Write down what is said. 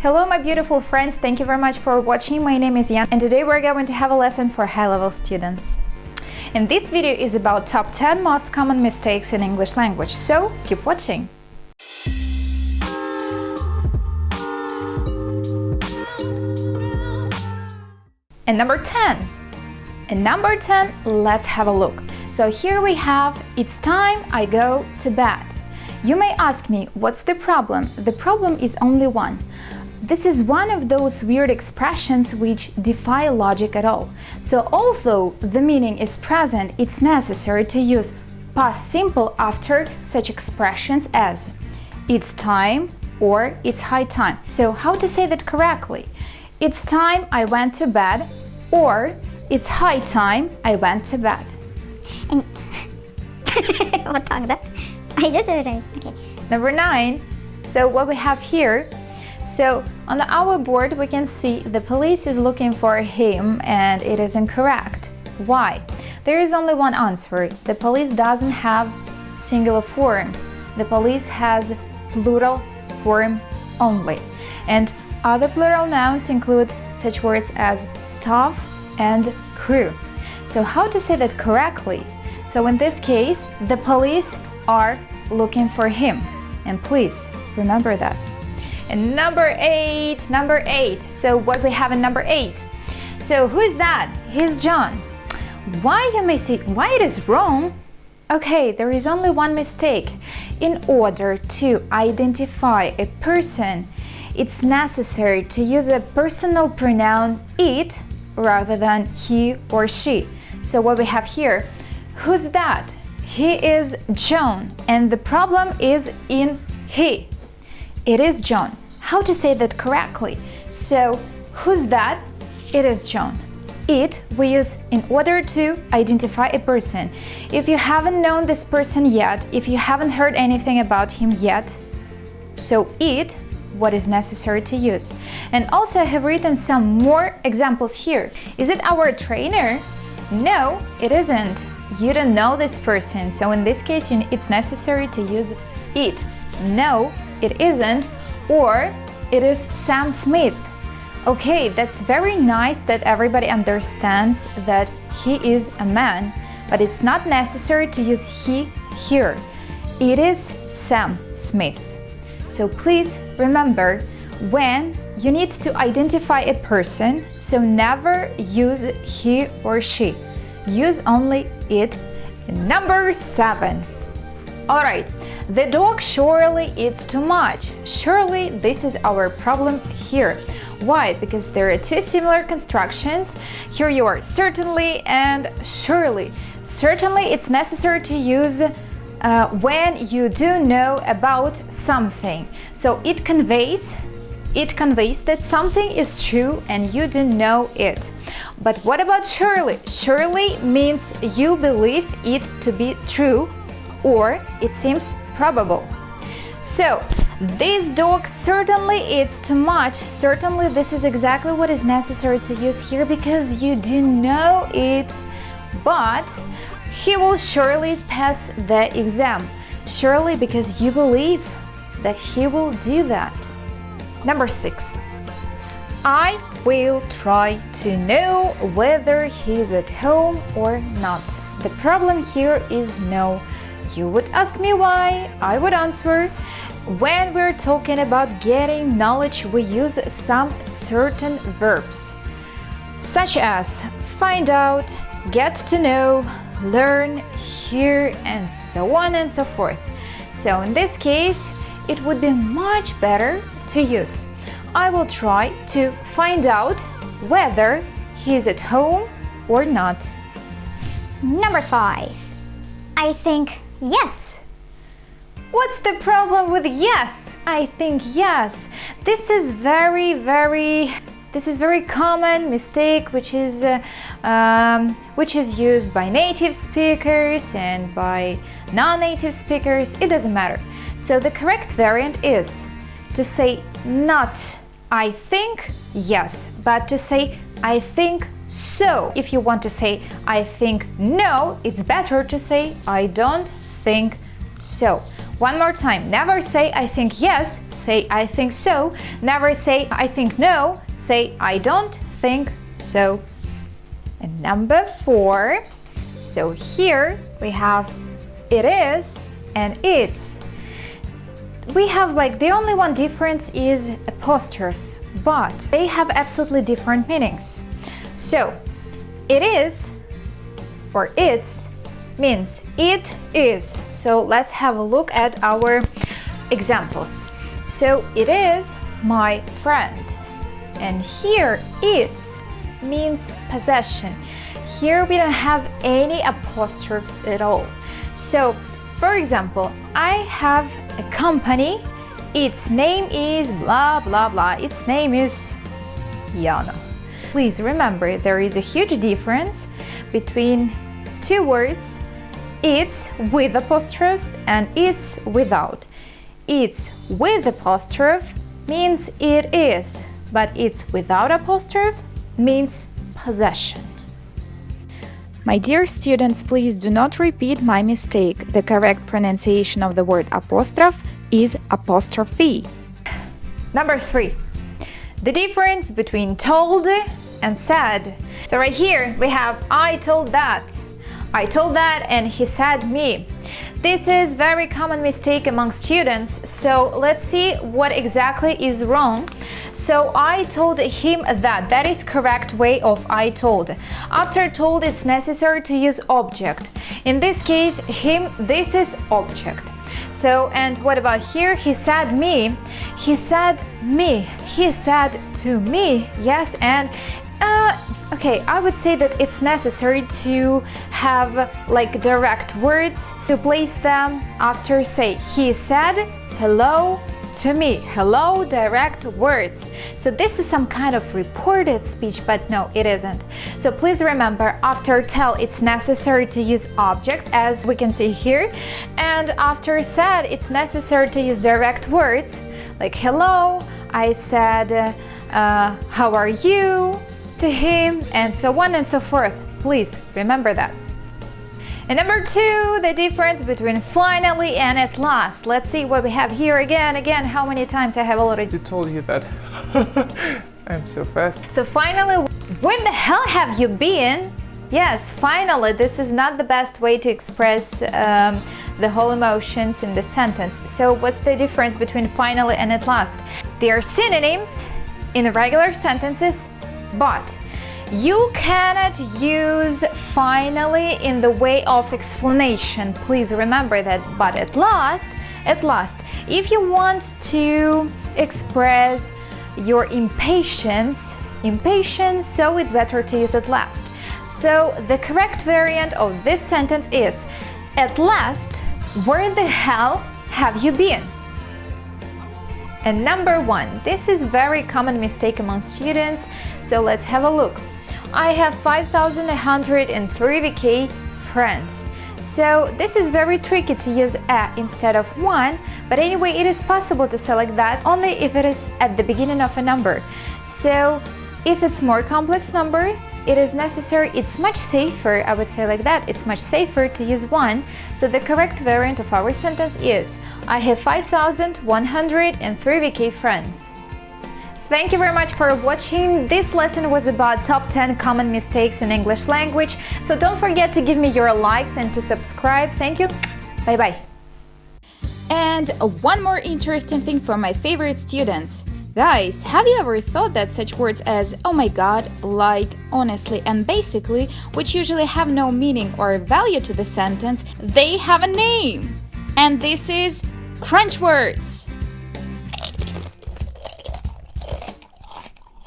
Hello my beautiful friends, thank you very much for watching. My name is Yan and today we're going to have a lesson for high-level students. And this video is about top 10 most common mistakes in English language, so keep watching. And number 10, let's have a look. So here we have, it's time I go to bed. You may ask me, what's the problem? The problem is only one. This is one of those weird expressions which defy logic at all. So although the meaning is present, it's necessary to use past simple after such expressions as it's time or it's high time. So how to say that correctly? It's time I went to bed, or it's high time I went to bed. Okay. Number 9. So what we have here, so on our board we can see the police is looking for him and it is incorrect. Why? There is only one answer. The police doesn't have singular form. The police has plural form only. And other plural nouns include such words as staff and crew. So how to say that correctly? So in this case, the police are looking for him. And please remember that. And number 8. So what we have in number 8? So who is that? He's John. Why, you may say, why it is wrong? Okay, there is only one mistake. In order to identify a person, it's necessary to use a personal pronoun it rather than he or she. So what we have here, who's that? He is John, and the problem is in he. It is John. How to say that correctly? So who's that? It is John. It we use in order to identify a person. If you haven't known this person yet, if you haven't heard anything about him yet, so it what is necessary to use. And also I have written some more examples here. Is it our trainer? No, it isn't. You don't know this person, so in this case it's necessary to use it. No, it isn't. Or it is Sam Smith. Okay, that's very nice that everybody understands that he is a man, but it's not necessary to use he here. It is Sam Smith. So please remember, when you need to identify a person, so never use he or she. Use only it. Number 7. Alright, the dog surely eats too much. Surely this is our problem here. Why? Because there are two similar constructions. Here you are certainly and surely. Certainly it's necessary to use when you do know about something. So it conveys that something is true and you do know it. But what about surely? Surely means you believe it to be true or it seems probable. So this dog certainly eats too much. Certainly this is exactly what is necessary to use here because you do know it, but he will surely pass the exam. Surely because you believe that he will do that. Number 6. I will try to know whether he's at home or not. The problem here is no. You would ask me why, I would answer. When we're talking about getting knowledge, we use some certain verbs, such as find out, get to know, learn, hear, and so on and so forth. So in this case, it would be much better to use I will try to find out whether he's at home or not. Number 5. I think yes. What's the problem with yes? I think yes. This is very common mistake which is used by native speakers and by non-native speakers. It doesn't matter. So the correct variant is to say not I think yes, but to say I think so. If you want to say I think no, it's better to say I don't think so. One more time. Never say I think yes, say I think so. Never say I think no, say I don't think so. And number 4. So here we have it is and it's. We have like the only one difference is apostrophe, but they have absolutely different meanings. So it is or it's means it is. So let's have a look at our examples. So it is my friend, and here it's means possession. Here we don't have any apostrophes at all. So for example, I have a company, its name is blah blah blah, its name is Yana. Please remember there is a huge difference between two words, it's with apostrophe and it's without. It's with apostrophe means it is, but it's without apostrophe means possession. My dear students, please do not repeat my mistake. The correct pronunciation of the word apostrophe is apostrophe. Number 3. The difference between told and said. So right here we have I told that. I told that and he said me. This is very common mistake among students, so let's see what exactly is wrong. So I told him that. That is correct way of I told. After told, it's necessary to use object. In this case, him, this is object. So, and what about here? He said me. He said me. He said to me. Yes, and okay, I would say that it's necessary to have like direct words to place them after say he said hello to me. Hello, direct words. So this is some kind of reported speech, but no, it isn't. So please remember, after tell, it's necessary to use object, as we can see here. And after said, it's necessary to use direct words, like hello, I said, how are you, to him, and so on and so forth. Please remember that. And number 2, the difference between finally and at last. Let's see what we have here again. How many times I have already told you that. I'm so fast. So finally, when the hell have you been? Yes, finally, this is not the best way to express the whole emotions in the sentence. So what's the difference between finally and at last? They are synonyms in the regular sentences, but you cannot use finally in the way of explanation. Please remember that. But at last, if you want to express your impatience, so it's better to use at last. So the correct variant of this sentence is, at last, where the hell have you been? And number 1, this is very common mistake among students, so let's have a look. I have 5,103 VK friends. So this is very tricky to use a instead of 1, but anyway, it is possible to select that only if it is at the beginning of a number. So if it's more complex number, it is necessary, it's much safer, I would say like that, it's much safer to use 1. So the correct variant of our sentence is, I have 5,103 VK friends. Thank you very much for watching. This lesson was about top 10 common mistakes in English language. So don't forget to give me your likes and to subscribe. Thank you. Bye-bye. And one more interesting thing for my favorite students. Guys, have you ever thought that such words as oh my god, like, honestly, and basically, which usually have no meaning or value to the sentence, they have a name? And this is crunch words.